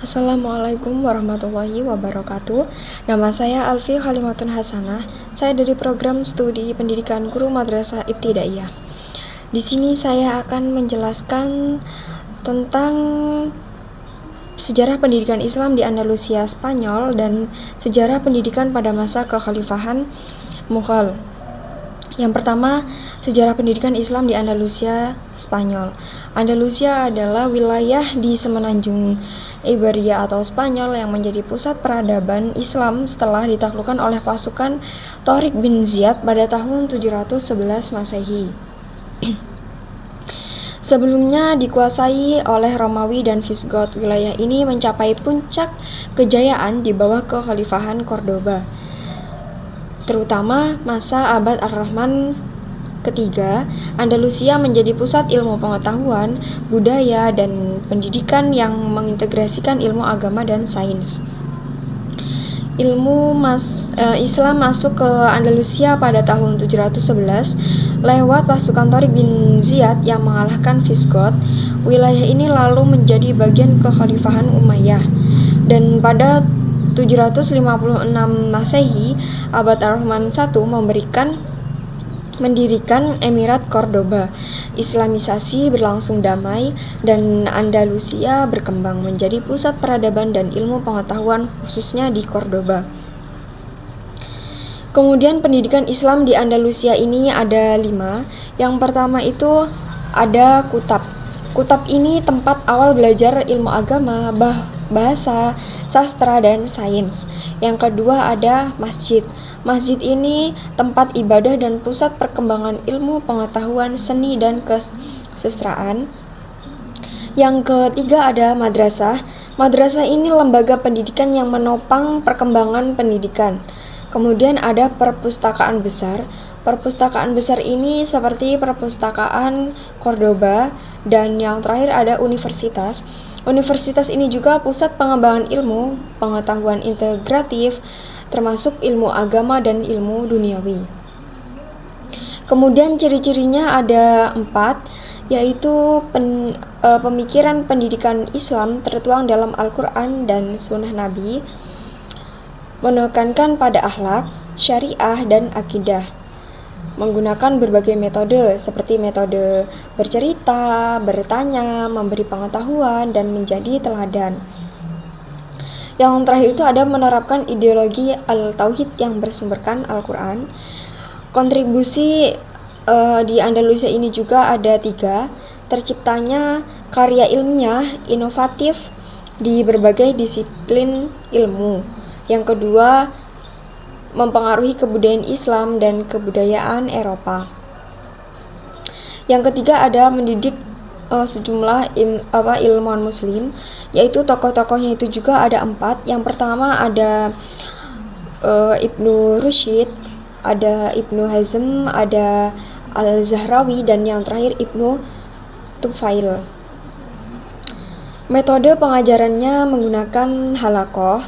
Assalamualaikum warahmatullahi wabarakatuh. Nama saya Alfi Khalimatun Hasanah. Saya dari program studi pendidikan guru madrasah ibtidaiyah. Di sini saya akan menjelaskan tentang sejarah pendidikan Islam di Andalusia Spanyol dan sejarah pendidikan pada masa kekhalifahan Mughal. Yang pertama, sejarah pendidikan Islam di Andalusia Spanyol. Andalusia adalah wilayah di semenanjung Iberia atau Spanyol yang menjadi pusat peradaban Islam setelah ditaklukkan oleh pasukan Tariq bin Ziyad pada tahun 711 Masehi. Sebelumnya dikuasai oleh Romawi dan Visigoth. Wilayah ini mencapai puncak kejayaan di bawah kekhalifahan Cordoba, terutama masa abad Ar-Rahman ketiga. Andalusia menjadi pusat ilmu pengetahuan, budaya, dan pendidikan yang mengintegrasikan ilmu agama dan sains. Islam masuk ke Andalusia pada tahun 711 lewat pasukan Tariq bin Ziyad yang mengalahkan Visigoth. Wilayah ini lalu menjadi bagian kekhalifahan Umayyah, dan pada 756 Masehi, abad Ar-Rahman I mendirikan Emirat Cordoba. Islamisasi berlangsung damai dan Andalusia berkembang menjadi pusat peradaban dan ilmu pengetahuan khususnya di Cordoba. Kemudian pendidikan Islam di Andalusia ini ada 5. Yang pertama itu ada Kutab. Kutab ini tempat awal belajar ilmu agama, bahasa, sastra, dan sains. Yang kedua ada masjid. Masjid ini tempat ibadah dan pusat perkembangan ilmu pengetahuan, seni, dan kesusastraan. Yang ketiga ada madrasah. Madrasah ini lembaga pendidikan yang menopang perkembangan pendidikan. Kemudian ada perpustakaan besar. Perpustakaan besar ini seperti perpustakaan Cordoba, dan yang terakhir ada universitas. Universitas ini juga pusat pengembangan ilmu pengetahuan integratif, termasuk ilmu agama dan ilmu duniawi. Kemudian ciri-cirinya ada 4, yaitu pemikiran pendidikan Islam tertuang dalam Al-Quran dan Sunnah Nabi, menekankan pada akhlak, syariah, dan akidah, menggunakan berbagai metode seperti metode bercerita, bertanya, memberi pengetahuan, dan menjadi teladan. Yang terakhir itu ada menerapkan ideologi Al-Tauhid yang bersumberkan Al-Quran. Kontribusi di Andalusia ini juga ada 3. Terciptanya karya ilmiah inovatif di berbagai disiplin ilmu. Yang kedua, mempengaruhi kebudayaan Islam dan kebudayaan Eropa. Yang ketiga ada mendidik sejumlah ilmuwan muslim, yaitu tokoh-tokohnya itu juga ada 4. Yang pertama ada Ibnu Rushd, ada Ibnu Hazm, ada Al-Zahrawi, dan yang terakhir Ibnu Tufail. Metode pengajarannya menggunakan halakoh,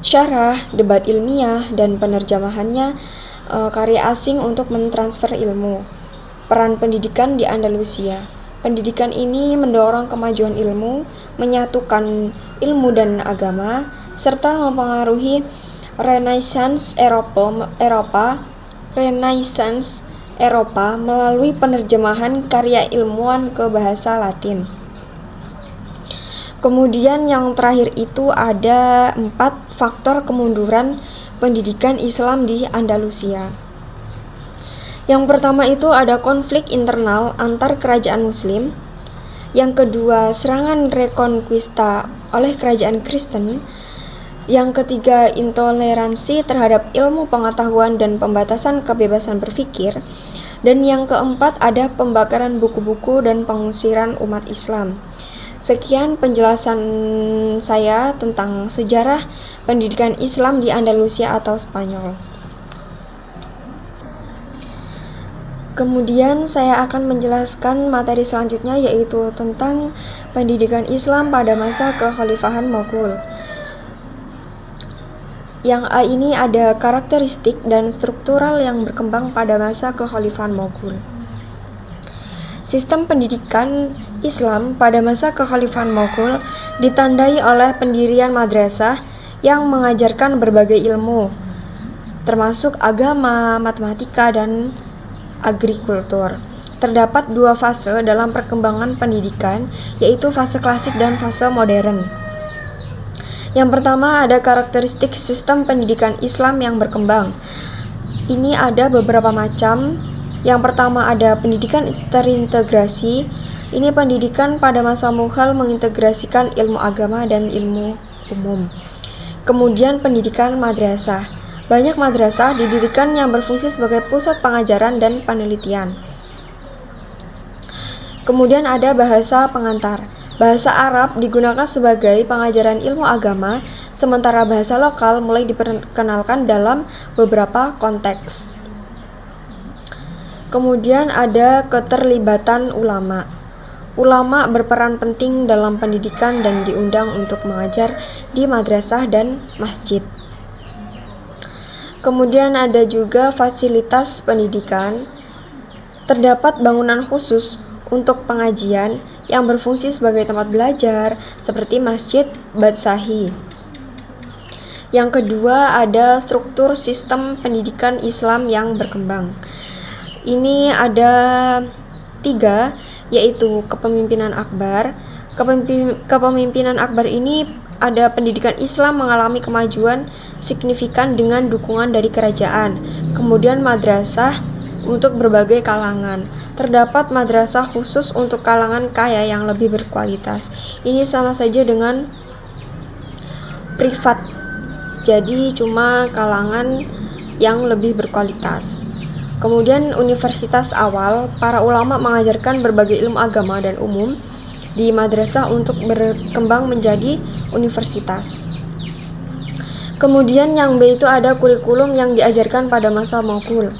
syarah, debat ilmiah, dan penerjemahannya karya asing untuk mentransfer ilmu. Peran pendidikan di Andalusia. Pendidikan ini mendorong kemajuan ilmu, menyatukan ilmu dan agama, serta mempengaruhi Renaissance Eropa melalui penerjemahan karya ilmuwan ke bahasa Latin. Kemudian yang terakhir itu ada 4 faktor kemunduran pendidikan Islam di Andalusia. Yang pertama itu ada konflik internal antar kerajaan muslim. Yang kedua, serangan reconquista oleh kerajaan Kristen. Yang ketiga, intoleransi terhadap ilmu pengetahuan dan pembatasan kebebasan berpikir. Dan yang keempat ada pembakaran buku-buku dan pengusiran umat Islam. Sekian penjelasan saya tentang sejarah pendidikan Islam di Andalusia atau Spanyol. Kemudian saya akan menjelaskan materi selanjutnya, yaitu tentang pendidikan Islam pada masa kekhalifahan Moghul. Yang A ini ada karakteristik dan struktural yang berkembang pada masa kekhalifahan Moghul. Sistem pendidikan Islam pada masa kekhalifahan Moghul ditandai oleh pendirian madrasah yang mengajarkan berbagai ilmu, termasuk agama, matematika, dan agrikultur. Terdapat dua fase dalam perkembangan pendidikan, yaitu fase klasik dan fase modern. Yang pertama ada karakteristik sistem pendidikan Islam yang berkembang. Ini ada beberapa macam. Yang pertama ada pendidikan terintegrasi. Ini pendidikan pada masa Mughal mengintegrasikan ilmu agama dan ilmu umum. Kemudian pendidikan madrasah. Banyak madrasah didirikan yang berfungsi sebagai pusat pengajaran dan penelitian. Kemudian ada bahasa pengantar. Bahasa Arab digunakan sebagai pengajaran ilmu agama, sementara bahasa lokal mulai diperkenalkan dalam beberapa konteks. Kemudian ada keterlibatan ulama. Ulama berperan penting dalam pendidikan dan diundang untuk mengajar di madrasah dan masjid. Kemudian ada juga fasilitas pendidikan. Terdapat bangunan khusus untuk pengajian yang berfungsi sebagai tempat belajar seperti Masjid Badsahi. Yang kedua ada struktur sistem pendidikan Islam yang berkembang. Ini ada 3, yaitu kepemimpinan Akbar. Kepemimpinan Akbar ini ada pendidikan Islam mengalami kemajuan signifikan dengan dukungan dari kerajaan. Kemudian madrasah untuk berbagai kalangan. Terdapat madrasah khusus untuk kalangan kaya yang lebih berkualitas. Ini sama saja dengan privat. Jadi cuma kalangan yang lebih berkualitas. Kemudian universitas awal, para ulama mengajarkan berbagai ilmu agama dan umum di madrasah untuk berkembang menjadi universitas. Kemudian yang B itu ada kurikulum yang diajarkan pada masa Moghul.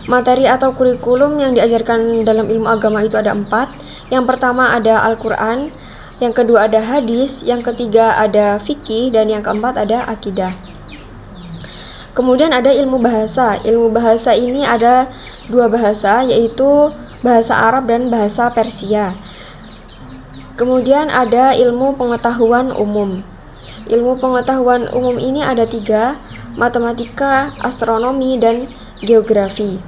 Materi atau kurikulum yang diajarkan dalam ilmu agama itu ada 4. Yang pertama ada Al-Quran, yang kedua ada hadis, yang ketiga ada fikih, dan yang keempat ada akidah. Kemudian ada ilmu bahasa. Ilmu bahasa ini ada 2 bahasa, yaitu bahasa Arab dan bahasa Persia. Kemudian ada ilmu pengetahuan umum. Ilmu pengetahuan umum ini ada 3, matematika, astronomi, dan geografi.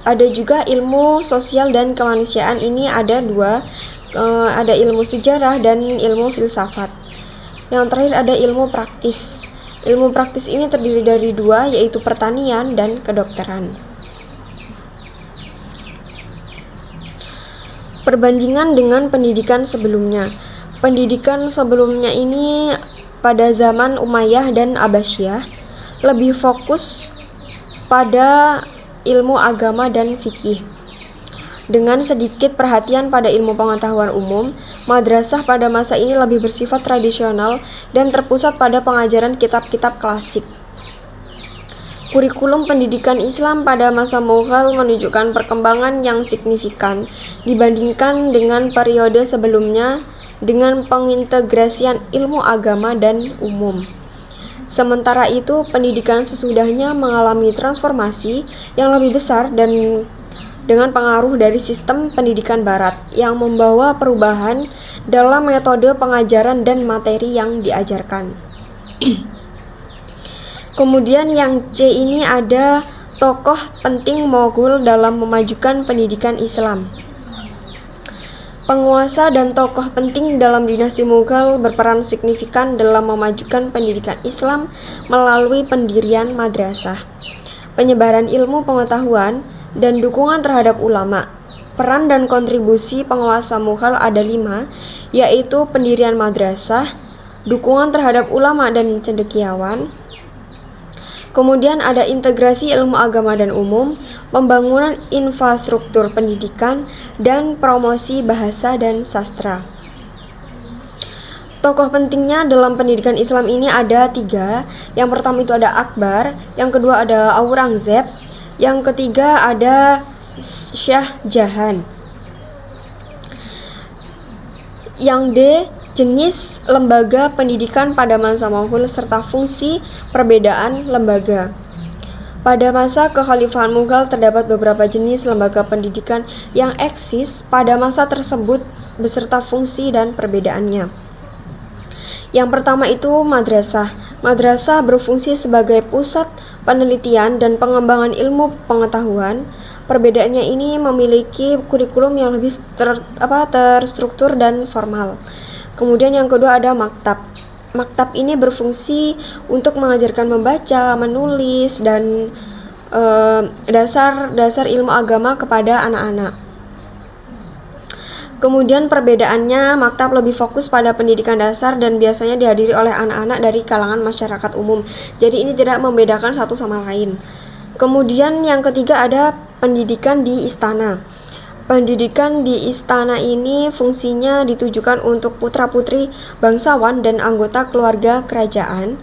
Ada juga ilmu sosial dan kemanusiaan, ini ada 2, ada ilmu sejarah dan ilmu filsafat. Yang terakhir ada ilmu praktis. Ilmu praktis ini terdiri dari 2, yaitu pertanian dan kedokteran. Perbandingan dengan pendidikan sebelumnya. Pendidikan sebelumnya ini pada zaman Umayyah dan Abbasiyah lebih fokus pada ilmu agama dan fikih. Dengan sedikit perhatian pada ilmu pengetahuan umum, madrasah pada masa ini lebih bersifat tradisional dan terpusat pada pengajaran kitab-kitab klasik. Kurikulum pendidikan Islam pada masa Mughal menunjukkan perkembangan yang signifikan dibandingkan dengan periode sebelumnya dengan pengintegrasian ilmu agama dan umum. Sementara itu, pendidikan sesudahnya mengalami transformasi yang lebih besar dan dengan pengaruh dari sistem pendidikan barat yang membawa perubahan dalam metode pengajaran dan materi yang diajarkan. Kemudian yang C ini ada tokoh penting Moghul dalam memajukan pendidikan Islam. Penguasa dan tokoh penting dalam dinasti Mughal berperan signifikan dalam memajukan pendidikan Islam melalui pendirian madrasah, penyebaran ilmu pengetahuan, dan dukungan terhadap ulama. Peran dan kontribusi penguasa Mughal ada 5, yaitu pendirian madrasah, dukungan terhadap ulama dan cendekiawan, kemudian ada integrasi ilmu agama dan umum, pembangunan infrastruktur pendidikan, dan promosi bahasa dan sastra. Tokoh pentingnya dalam pendidikan Islam ini ada 3. Yang pertama itu ada Akbar, yang kedua ada Aurangzeb, yang ketiga ada Shah Jahan. Yang D, jenis lembaga pendidikan pada masa Moghul serta fungsi perbedaan lembaga. Pada masa kekhalifahan Mughal terdapat beberapa jenis lembaga pendidikan yang eksis pada masa tersebut beserta fungsi dan perbedaannya. Yang pertama itu madrasah. Madrasah berfungsi sebagai pusat penelitian dan pengembangan ilmu pengetahuan. Perbedaannya ini memiliki kurikulum yang lebih terstruktur dan formal. Kemudian yang kedua ada maktab. Maktab ini berfungsi untuk mengajarkan membaca, menulis, dan dasar-dasar ilmu agama kepada anak-anak. Kemudian perbedaannya, maktab lebih fokus pada pendidikan dasar dan biasanya dihadiri oleh anak-anak dari kalangan masyarakat umum. Jadi ini tidak membedakan satu sama lain. Kemudian yang ketiga ada pendidikan di istana. Pendidikan di istana ini fungsinya ditujukan untuk putra-putri bangsawan dan anggota keluarga kerajaan.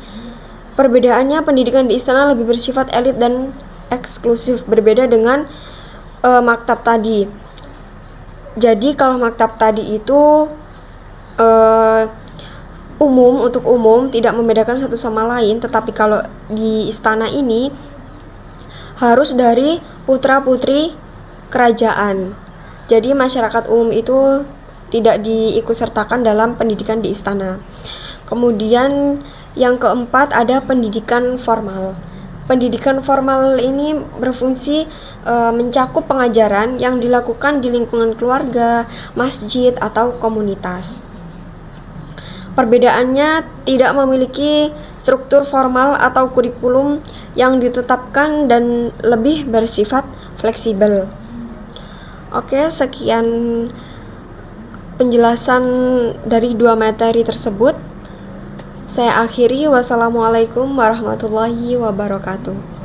Perbedaannya, pendidikan di istana lebih bersifat elit dan eksklusif, berbeda dengan maktab tadi. Jadi kalau maktab tadi itu untuk umum, tidak membedakan satu sama lain, tetapi kalau di istana ini harus dari putra-putri kerajaan. Jadi masyarakat umum itu tidak diikutsertakan dalam pendidikan di istana. Kemudian yang keempat ada pendidikan formal. Pendidikan formal ini berfungsi mencakup pengajaran yang dilakukan di lingkungan keluarga, masjid, atau komunitas. Perbedaannya tidak memiliki struktur formal atau kurikulum yang ditetapkan dan lebih bersifat fleksibel. Oke, sekian penjelasan dari dua materi tersebut. Saya akhiri. Wassalamualaikum warahmatullahi wabarakatuh.